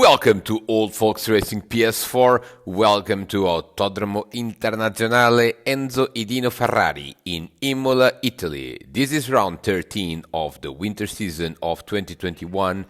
Welcome to Old Folks Racing PS4. Welcome to Autodromo Internazionale Enzo Idino Ferrari in Imola, Italy. This is round 13 of the winter season of 2021.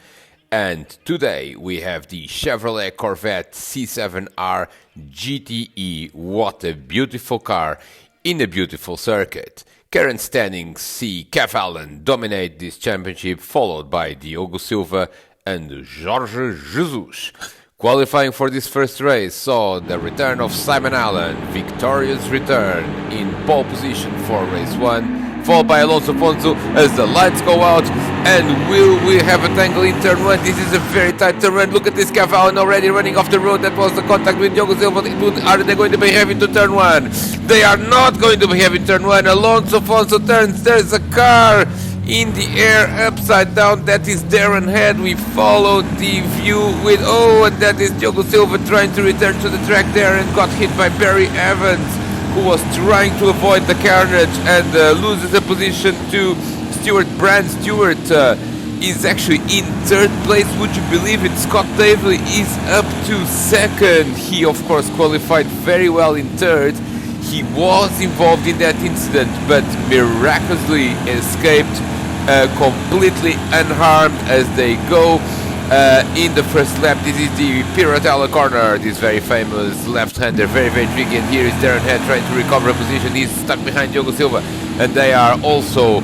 And today we have the Chevrolet Corvette C7.R GTE. What a beautiful car in a beautiful circuit. Current standings see Kev Allen dominate this championship, followed by Diogo Silva and Jorge Jesus. Qualifying for this first race saw the return of Simon Allen, victorious return in pole position for race 1, followed by Alonso Fonso as the lights go out. And will we have a tangle in turn 1? This is a very tight turn 1. Look at this Kev Allen already running off the road. That was the contact with Diogo Silva. Are they going to behave into turn 1? They are not going to behave in turn 1. Alonso Fonso turns. There's a car in the air, upside down. That is Darren Head. We followed the view with, and that is Diogo Silva trying to return to the track there and got hit by Barry Evans, who was trying to avoid the carnage and loses the position to Stewart. Brand Stewart is actually in third place. Would you believe it? Scott Davely is up to second. He of course qualified very well in third. He was involved in that incident but miraculously escaped completely unharmed as they go in the first lap. This is the Piratella corner, this very famous left-hander, very tricky, and here is Darren Head trying to recover a position. He's stuck behind Diogo Silva, and they are also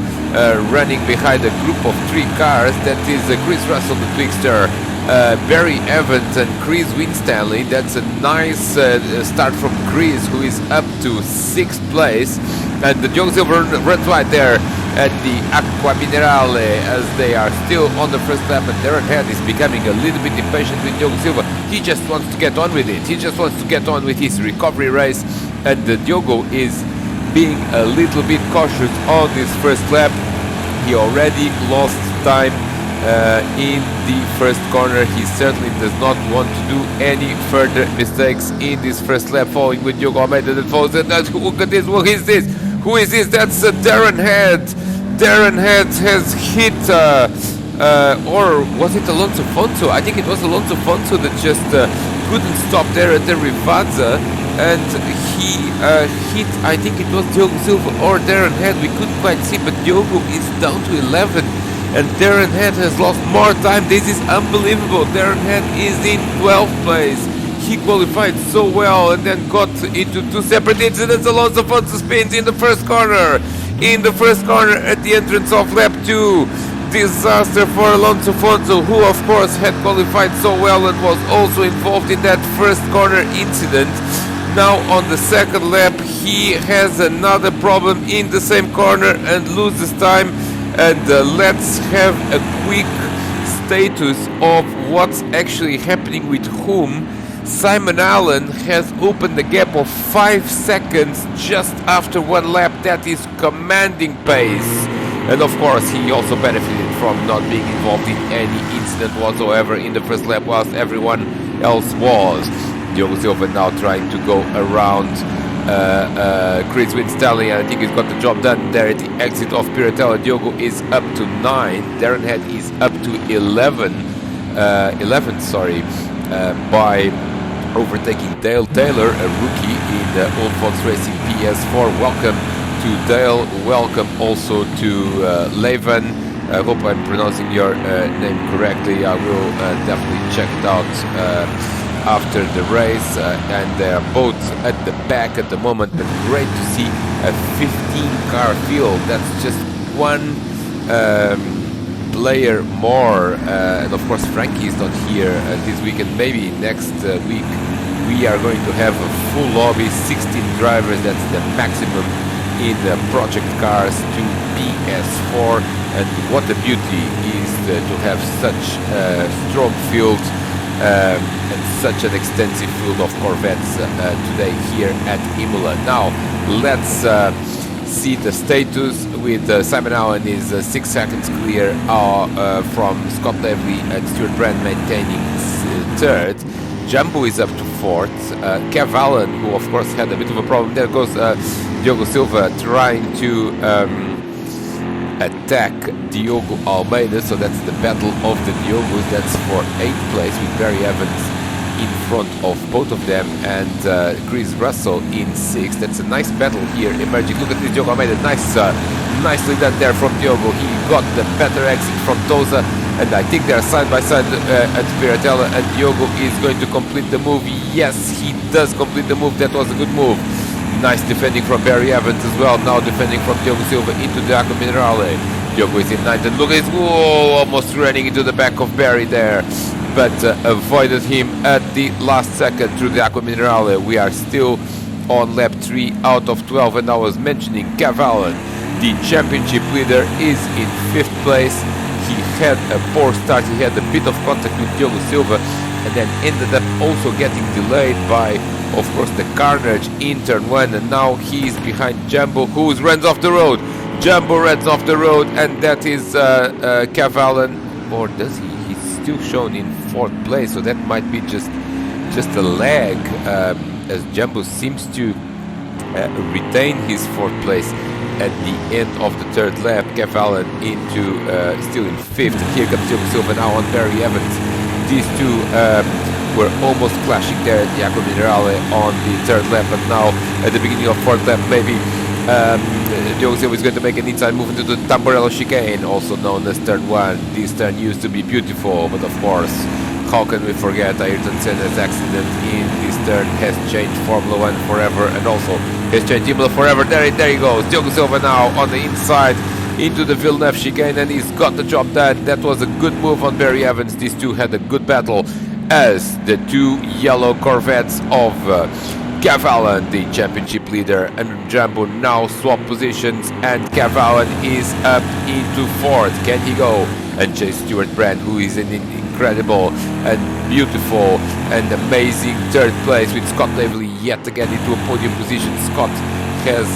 running behind a group of 3 cars. That is Chris Russell, the Twixter, Barry Evans and Chris Winstanley. That's a nice start from Chris, who is up to 6th place, and the Diogo Silva runs wide there at the Acqua Minerale as they are still on the first lap, and Darren Head is becoming a little bit impatient with Diogo Silva. He just wants to get on with it. He just wants to get on with his recovery race, and Diogo is being a little bit cautious on this first lap. He already lost time in the first corner. He certainly does not want to do any further mistakes in this first lap, following with Diogo Almeida that follows. Look at this. Who is this? Who is this? That's Darren Head. Darren Head has hit, or was it Alonso Fonso? I think it was Alonso Fonso that just couldn't stop there at the Rivazza, and he hit, I think it was Diogo Silva or Darren Head. We couldn't quite see, but Diogo is down to 11, and Darren Head has lost more time. This is unbelievable. Darren Head is in 12th place. He qualified so well and then got into 2 separate incidents. Alonso Fonso spins in the first corner. In the first corner at the entrance of lap 2. Disaster for Alonso Fonso, who of course had qualified so well and was also involved in that first corner incident. Now on the second lap he has another problem in the same corner and loses time. And let's have a quick status of what's actually happening with whom. Simon Allen has opened a gap of 5 seconds just after 1 lap. That is commanding pace. And of course he also benefited from not being involved in any incident whatsoever in the first lap, whilst everyone else was. Diogo Silva now trying to go around Chris Winstanley, and I think he's got the job done there at the exit of Piratella. Diogo is up to 9. Darren Head is up to 11, by overtaking Dale Taylor, a rookie in the Old Folks Racing PS4. Welcome to Dale. Welcome also to Levan. I hope I'm pronouncing your name correctly. I will definitely check it out after the race. And they are both at the back at the moment, but great to see a 15-car field. That's just one player more, and of course Frankie is not here this weekend. Maybe next week we are going to have a full lobby, 16 drivers. That's the maximum in the project cars to PS4, and what a beauty is to have such a strong field and such an extensive field of Corvettes today here at Imola. Now let's see the status with Simon Allen is 6 seconds clear from Scott Davely and Stuart Brand maintaining 3rd. Jumbo is up to 4th. Kev Allen, who of course had a bit of a problem. There goes Diogo Silva trying to attack Diogo Almeida. So that's the battle of the Diogos. That's for 8th place with Barry Evans in front of both of them, and Chris Russell in 6th. That's a nice battle here emerging. Look at this, Diogo Almeida. Nicely done there from Diogo. He got the better exit from Tosa, and I think they're side by side at Piratella, and Diogo is going to complete the move. Yes, he does complete the move. That was a good move. Nice defending from Barry Evans as well. Now defending from Diogo Silva into the Aqua Minerale. Diogo is in 9th, and look at his, almost running into the back of Barry there, but avoided him at the last second through the Aqua Minerale. We are still on lap 3 out of 12, and I was mentioning Cavallan, the championship leader, is in 5th place. He had a poor start. He had a bit of contact with Diogo Silva, and then ended up also getting delayed by, of course, the carnage in turn 1, and now he's behind Jumbo, who runs off the road. Jumbo runs off the road, and that is Cavallan, or does he? He's still shown in 4th place, so that might be just a lag, as Jumbo seems to retain his 4th place at the end of the 3rd lap. Cavallan into still in 5th. Here comes Diogo Silva now on Barry Evans. These two were almost clashing there at the Aqua Minerale on the 3rd lap, but now at the beginning of 4th lap, maybe Diogo Silva is going to make an inside move into the Tamborello chicane, also known as turn 1. This turn used to be beautiful, but of course, how can we forget Ayrton Senna's accident in this turn has changed Formula 1 forever, and also has changed Imola forever. There he goes, Diogo Silva now on the inside into the Villeneuve chicane, and he's got the job done. That was a good move on Barry Evans. These two had a good battle as the two yellow Corvettes of Cavallan, the championship leader, and Jumbo now swap positions, and Cavallan is up into 4th. Can he go and chase Stuart Brand, who is in an incredible and beautiful and amazing 3rd place, with Scott Laveley yet again into a podium position. Scott has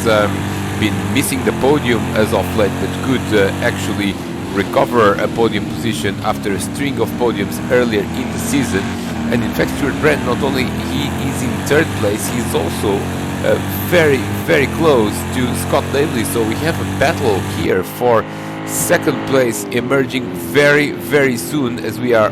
been missing the podium as of late, but could actually recover a podium position after a string of podiums earlier in the season. And in fact, Stuart Brand, not only he is in 3rd place, he's also very, very close to Scott Laveley. So we have a battle here for 2nd place emerging very, very soon, as we are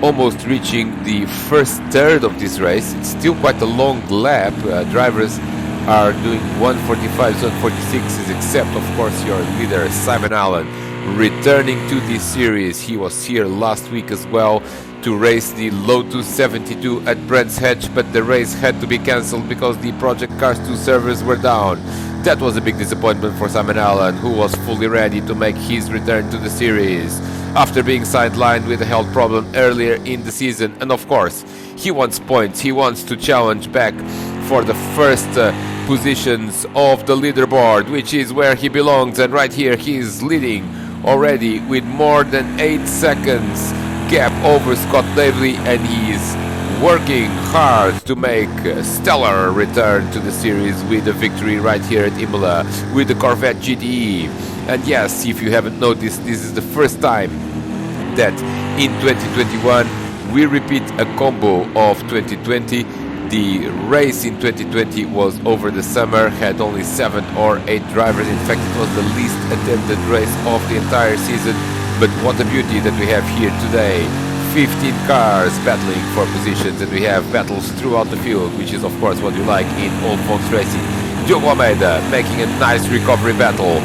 almost reaching the 1st third of this race. It's still quite a long lap. Drivers are doing 1:45, 1:46, except of course your leader Simon Allen, returning to this series. He was here last week as well to race the Lotus 72 at Brands Hatch, but the race had to be cancelled because the Project Cars 2 servers were down. That was a big disappointment for Simon Allen, who was fully ready to make his return to the series after being sidelined with a health problem earlier in the season. And of course, he wants points. He wants to challenge back for the first positions of the leaderboard, which is where he belongs. And right here, he is leading already with more than 8 seconds gap over Scott Laveley, and he is working hard to make a stellar return to the series with a victory right here at Imola with the Corvette GTE. And yes, if you haven't noticed, this is the first time that in 2021 we repeat a combo of 2020. The race in 2020 was over the summer, had only 7 or 8 drivers. In fact, it was the least attended race of the entire season. But what a beauty that we have here today. 15 cars battling for positions, and we have battles throughout the field, which is of course what you like in old folks racing. Diogo Almeida making a nice recovery battle.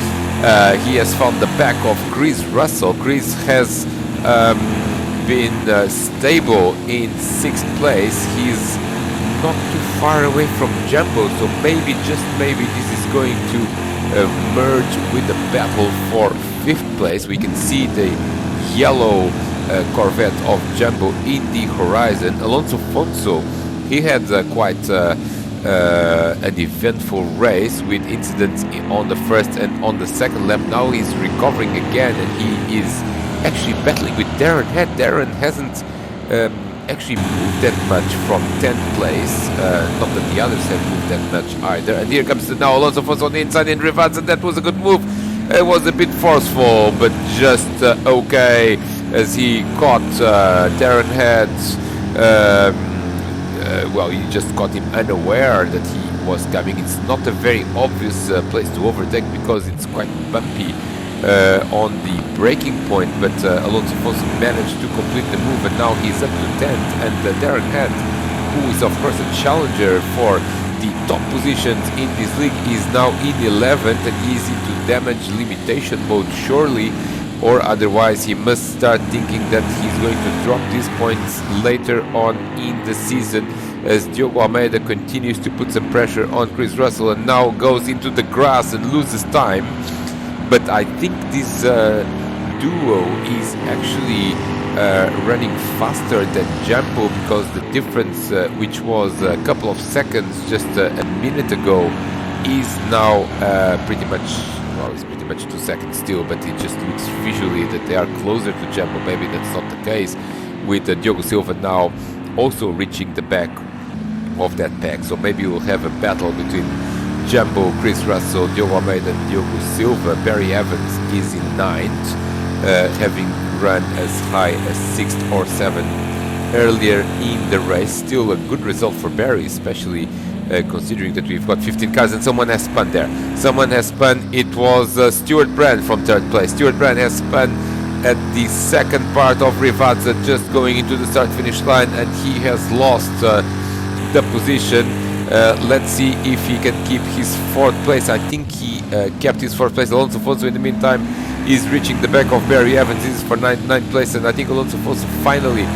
He has found the back of Chris Russell. Chris has been stable in 6th place. He's not too far away from Jumbo, so maybe, just maybe, this is going to merge with the battle for 5th place. We can see the yellow Corvette of Jumbo in the horizon. Alonso Fonso, he had quite an eventful race with incidents on the 1st and on the 2nd lap. Now he's recovering again, and he is actually battling with Darren Head. Darren hasn't actually moved that much from 10th place. Not that the others have moved that much either. And here comes now Alonso Fonso on the inside in Rivaz, and that was a good move. It was a bit forceful, but just okay, as he caught Darren Head. Well, he just caught him unaware that he was coming. It's not a very obvious place to overtake because it's quite bumpy on the breaking point, but Alonso Afonso managed to complete the move, and now he's up to 10th, and Derek Hunt, who is of course a challenger for the top positions in this league, is now in 11th, and he's into damage limitation mode surely, or otherwise he must start thinking that he's going to drop these points later on in the season, as Diogo Almeida continues to put some pressure on Chris Russell and now goes into the grass and loses time. But I think this duo is actually running faster than Jumbo, because the difference, which was a couple of seconds just a minute ago, is now pretty much, well, it's pretty much 2 seconds still, but it just looks visually that they are closer to Jumbo. Maybe that's not the case, with Diogo Silva now also reaching the back of that pack. So maybe we'll have a battle between Jumbo, Chris Russell, Diogo Almeida and Diogo Silva. Barry Evans is in 9th, having run as high as 6th or 7th earlier in the race. Still a good result for Barry, especially considering that we've got 15 cars, and someone has spun there. Someone has spun. It was Stuart Brand from 3rd place. Stuart Brand has spun at the second part of Rivazza, just going into the start-finish line, and he has lost the position. Let's see if he can keep his 4th place. I think he kept his 4th place. Alonso Afonso in the meantime is reaching the back of Barry Evans. This is for 9th place, and I think Alonso Afonso finally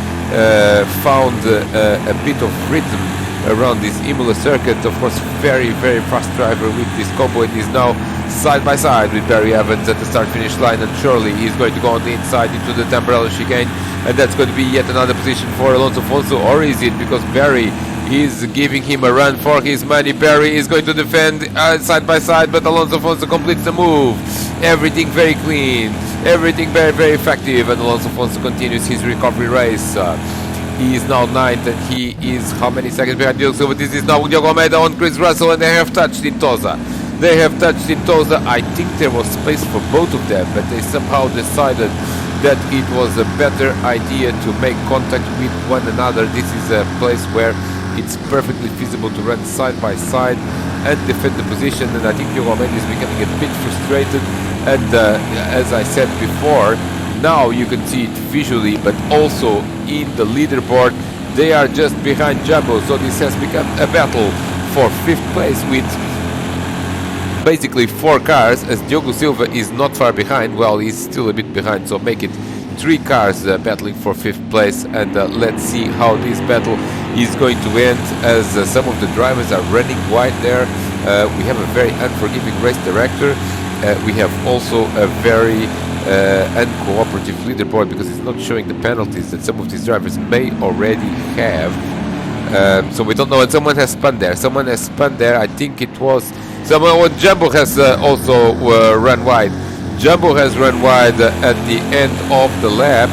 found a bit of rhythm around this Imola circuit. Of course, very fast driver with this combo, and is now side by side with Barry Evans at the start-finish line, and surely he's going to go on the inside into the Tamburello chicane, and that's going to be yet another position for Alonso Afonso. Or is it because Barry is giving him a run for his money? Barry is going to defend side by side, but Alonso Afonso completes the move. Everything very clean, everything very effective, and Alonso Afonso continues his recovery race. He is now 9th, and he is how many seconds behind Diogo Silva? This is now Diogo Almeida on Chris Russell, and they have touched in Tosa. They have touched in Tosa. I think there was space for both of them, but they somehow decided that it was a better idea to make contact with one another. This is a place where it's perfectly feasible to run side by side and defend the position, and I think Diogo Almeida is becoming a bit frustrated, and as I said before, now you can see it visually, but also in the leaderboard they are just behind Jumbo. So this has become a battle for 5th place with basically 4 cars, as Diogo Silva is not far behind. Well, he's still a bit behind, so make it 3 cars battling for 5th place, and let's see how this battle is going to end, as some of the drivers are running wide there. We have a very unforgiving race director. We have also a very uncooperative leaderboard, because it's not showing the penalties that some of these drivers may already have. So we don't know, and someone has spun there. Someone has spun there. I think it was someone. Oh, Jumbo has also run wide. Jumbo has run wide at the end of the lap,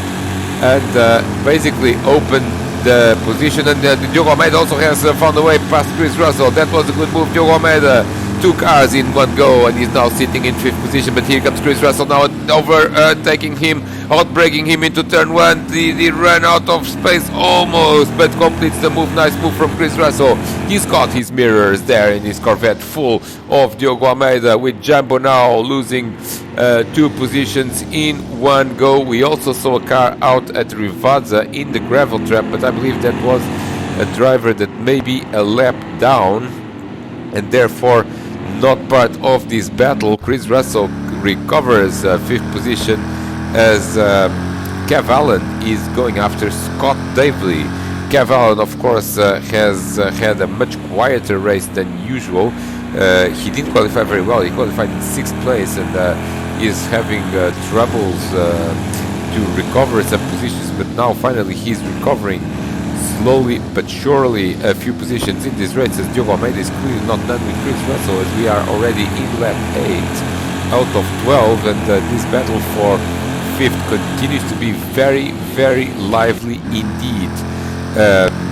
and basically opened the position, and Diogo Almeida also has found a way past Chris Russell. That was a good move. Diogo Almeida, 2 cars in one go, and he's now sitting in 5th position. But here comes Chris Russell now, overtaking him, outbraking him into turn 1. The run out of space almost, but completes the move. Nice move from Chris Russell. He's got his mirrors there in his Corvette full of Diogo Almeida, with Jumbo now losing 2 positions in one go. We also saw a car out at Rivazza in the gravel trap, but I believe that was a driver that may be a lap down, and therefore not part of this battle. Chris Russell recovers 5th position, as Kev Allen is going after Scott Davely. Kev Allen, of course, has had a much quieter race than usual. He didn't qualify very well. He qualified in 6th place, and is having troubles to recover some positions, but now finally he's recovering slowly but surely a few positions in this race, as Diogo Almeida is clearly not done with Chris Russell, as we are already in lap 8 out of 12, and this battle for 5th continues to be very lively indeed.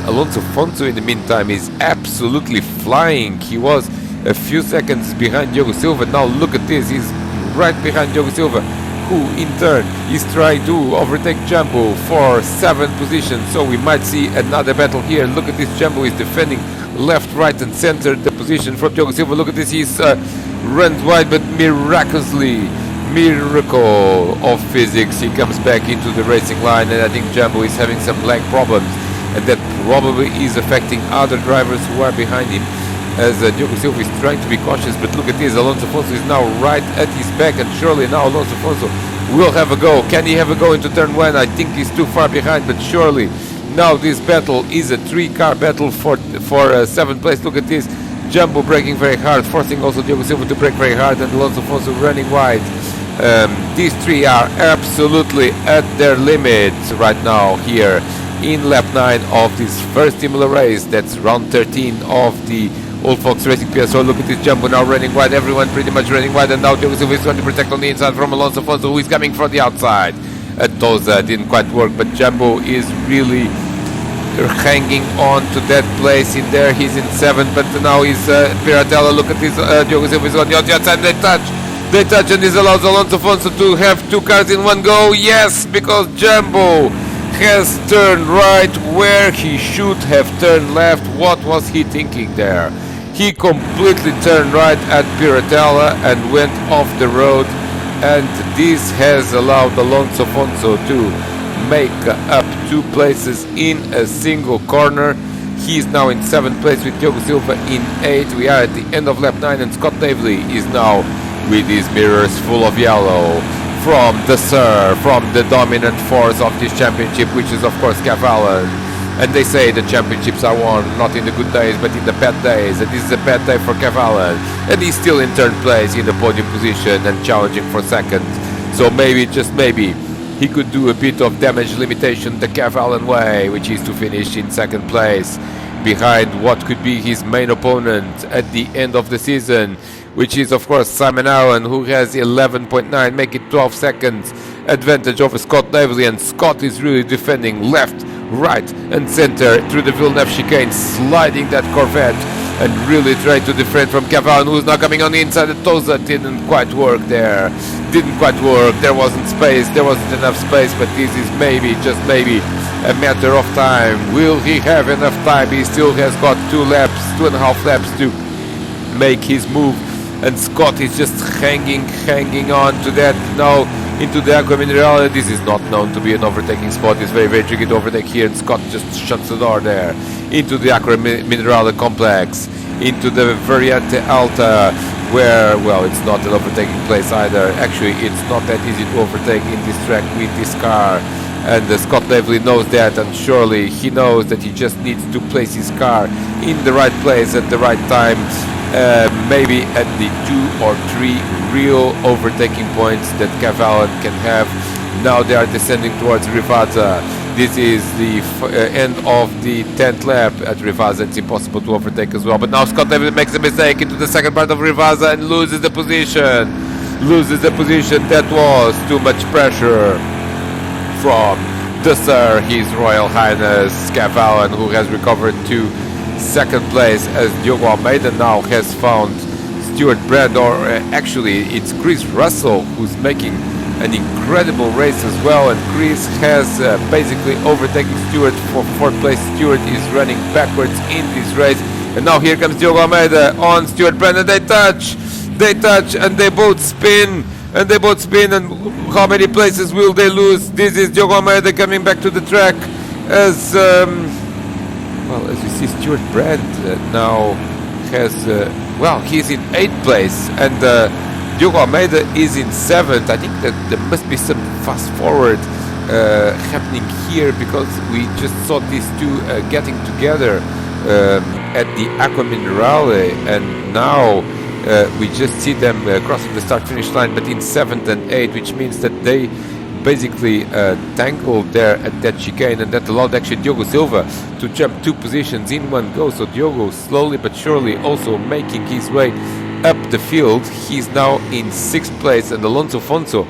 Alonso Afonso in the meantime is absolutely flying. He was a few seconds behind Diogo Silva. Now look at this, he's right behind Diogo Silva, who in turn is trying to overtake Jumbo for 7th position. So we might see another battle here. Look at this, Jumbo is defending left, right and center the position from Diogo Silva. Look at this, he's runs wide, but miraculously miracle of physics, he comes back into the racing line, and I think Jumbo is having some lag problems, and that probably is affecting other drivers who are behind him, as Diogo Silva is trying to be cautious. But look at this, Alonso Afonso is now right at his back, and surely now Alonso Afonso will have a go. Can he have a go into turn 1? I think he's too far behind, but surely now this battle is a 3-car battle for 7th place. Look at this, Jumbo braking very hard, forcing also Diogo Silva to brake very hard, and Alonso Afonso running wide. These three are absolutely at their limits right now here in lap 9 of this first Imola race. That's round 13 of the Old Fox Racing PS4. Look at this, Jumbo now running wide, everyone pretty much running wide, and now Diogo Silva is going to protect on the inside from Alonso Afonso, who is coming from the outside. Toza didn't quite work, but Jumbo is really hanging on to that place in there. He's in 7th, but now he's Piratella. Look at this, Diogo Silva is on the outside, they touch, and this allows Alonso Afonso to have 2 cars in one go. Yes, because Jumbo has turned right where he should have turned left. What was he thinking there? He completely turned right at Piratella and went off the road, and this has allowed Alonso Afonso to make up 2 places in a single corner. He is now in 7th place with Diogo Silva in 8th. We are at the end of lap 9, and Scott Davely is now with his mirrors full of yellow from the dominant force of this championship, which is of course Kev Allen. And they say the championships are won not in the good days but in the bad days, and this is a bad day for Kev Allen, and he's still in 3rd place in the podium position and challenging for 2nd. So maybe, just maybe, he could do a bit of damage limitation the Kev Allen way, which is to finish in 2nd place behind what could be his main opponent at the end of the season, which is of course Simon Allen, who has 11.9, make it 12 seconds advantage over Scott Davely, and Scott is really defending left, right and center through the Villeneuve chicane, sliding that Corvette and really trying to defend from Kev Allen, who's now coming on the inside. The Toza didn't quite work there, there wasn't space, there wasn't enough space, but this is maybe, just maybe, a matter of time. Will he have enough time? He still has got 2.5 laps to make his move, and Scott is just hanging on to that now into the Aqua Minerale. This is not known to be an overtaking spot. It's very, very tricky to overtake here, and Scott just shuts the door there into the Aqua Minerale complex, into the Variante Alta, where, well, it's not an overtaking place either. Actually, it's not that easy to overtake in this track with this car, and Scott Davely knows that, and surely he knows that he just needs to place his car in the right place at the right time. Maybe at the 2 or 3 real overtaking points that Kev Allen can have. Now they are descending towards Rivazza. This is the end of the 10th lap at Rivazza. It's impossible to overtake as well, but now Scott Davely makes a mistake into the 2nd part of Rivazza and loses the position. That was too much pressure from the Sir, His Royal Highness Kev Allen, who has recovered to 2nd place, as Diogo Almeida now has found Stuart Brand, or actually it's Chris Russell, who's making an incredible race as well, and Chris has basically overtaken Stuart for 4th place. Stuart is running backwards in this race, and now here comes Diogo Almeida on Stuart Brand, and they touch and they both spin, and how many places will they lose? This is Diogo Almeida coming back to the track, as well, as you see, Stuart Brand now has, he's in 8th place, and Diogo Almeida is in 7th. I think that there must be some fast forward happening here, because we just saw these two getting together at the Aqua Minerale, and now we just see them crossing the start-finish line, but in 7th and 8th, which means that they basically tangled there at that chicane, and that allowed actually Diogo Silva to jump 2 positions in one go. So Diogo slowly but surely also making his way up the field. He's now in 6th place, and Alonso Afonso,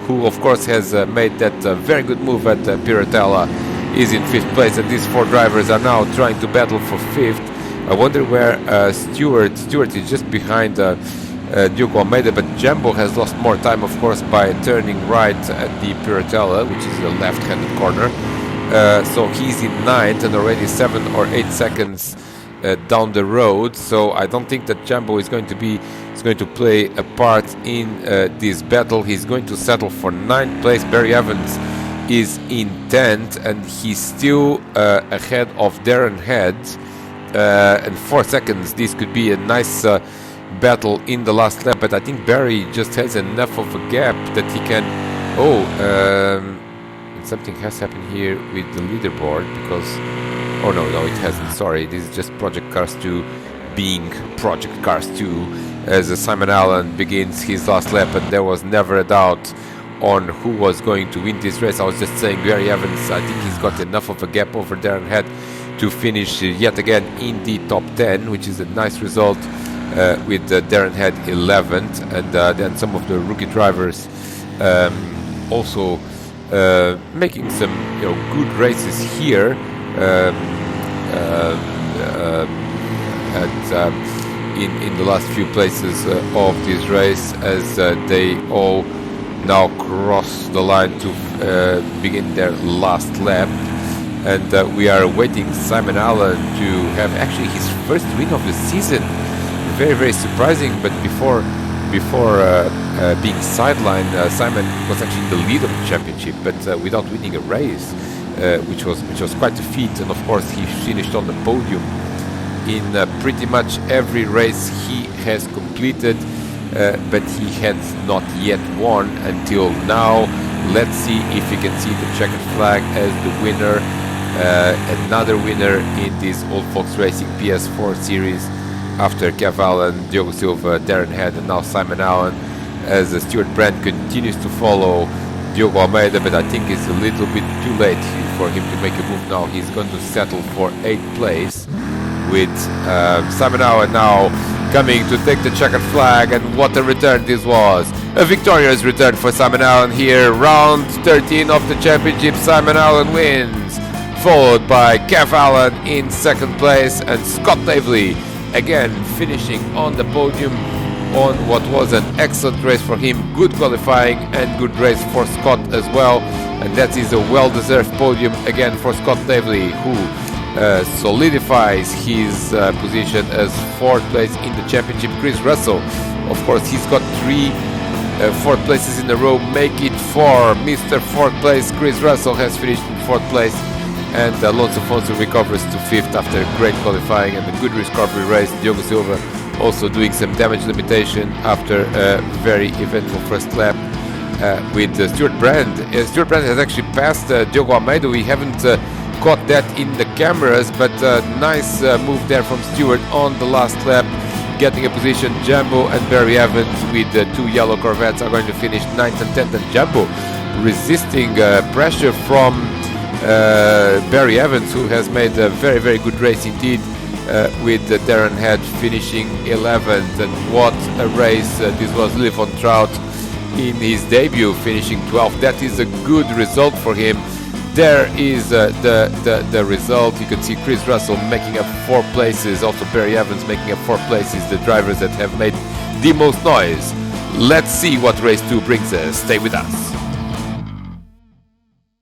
who of course has made that very good move at Piratella, is in 5th place, and these 4 drivers are now trying to battle for 5th. I wonder where Stuart is just behind Diogo Almeida, but Jumbo has lost more time, of course, by turning right at the Piratella, which is the left-handed corner. So he's in 9th and already 7 or 8 seconds down the road. So I don't think that Jumbo is going to be going to play a part in this battle. He's going to settle for 9th place. Barry Evans is in 10th, and he's still ahead of Darren Head, and 4 seconds. This could be a nice battle in the last lap, but I think Barry just has enough of a gap that he can... something has happened here with the leaderboard, because... Oh no, it hasn't, sorry. This is just Project Cars 2 being Project Cars 2, as Simon Allen begins his last lap, and there was never a doubt on who was going to win this race. I was just saying Barry Evans, I think he's got enough of a gap over Darren Head to finish yet again in the top 10, which is a nice result, with Darren Head 11th, and then some of the rookie drivers also making some good races here, in the last few places of this race, as they all now cross the line to begin their last lap. And we are awaiting Simon Allen to have actually his first win of the season. Very, very surprising, but before being sidelined, Simon was actually the lead of the championship, but without winning a race, which was quite a feat. And of course he finished on the podium in pretty much every race he has completed, but he has not yet won until now. Let's see if we can see the checkered flag as the winner, another winner in this Old Folks Racing PS4 series, after Kev Allen, Diogo Silva, Darren Head, and now Simon Allen, as Stuart Brand continues to follow Diogo Almeida, but I think it's a little bit too late for him to make a move now. He's going to settle for 8th place, with Simon Allen now coming to take the checkered flag. And what a return this was! A victorious return for Simon Allen here. Round 13 of the championship, Simon Allen wins, followed by Kev Allen in 2nd place, and Scott Davely again finishing on the podium on what was an excellent race for him. Good qualifying and good race for Scott as well, and that is a well-deserved podium again for Scott Davely, who solidifies his position as 4th place in the championship. Chris Russell, of course, he's got 3 4th places in a row. Make it 4. Mr. 4th place Chris Russell has finished in 4th place, and Alonso Fonso recovers to 5th after a great qualifying and a good recovery race. Diogo Silva also doing some damage limitation after a very eventful first lap with Stuart Brand. Stuart Brand has actually passed Diogo Almeida. We haven't caught that in the cameras, but nice move there from Stuart on the last lap, getting a position. Jumbo and Barry Evans with 2 yellow Corvettes are going to finish 9th and 10th, and Jumbo resisting pressure from Barry Evans, who has made a very, very good race indeed, with Darren Head finishing 11th. And what a race this was. Lily von Trout in his debut finishing 12th. That is a good result for him. There is the result. You can see Chris Russell making up 4 places, also Barry Evans making up 4 places, the drivers that have made the most noise. Let's see what race 2 brings us. Stay with us.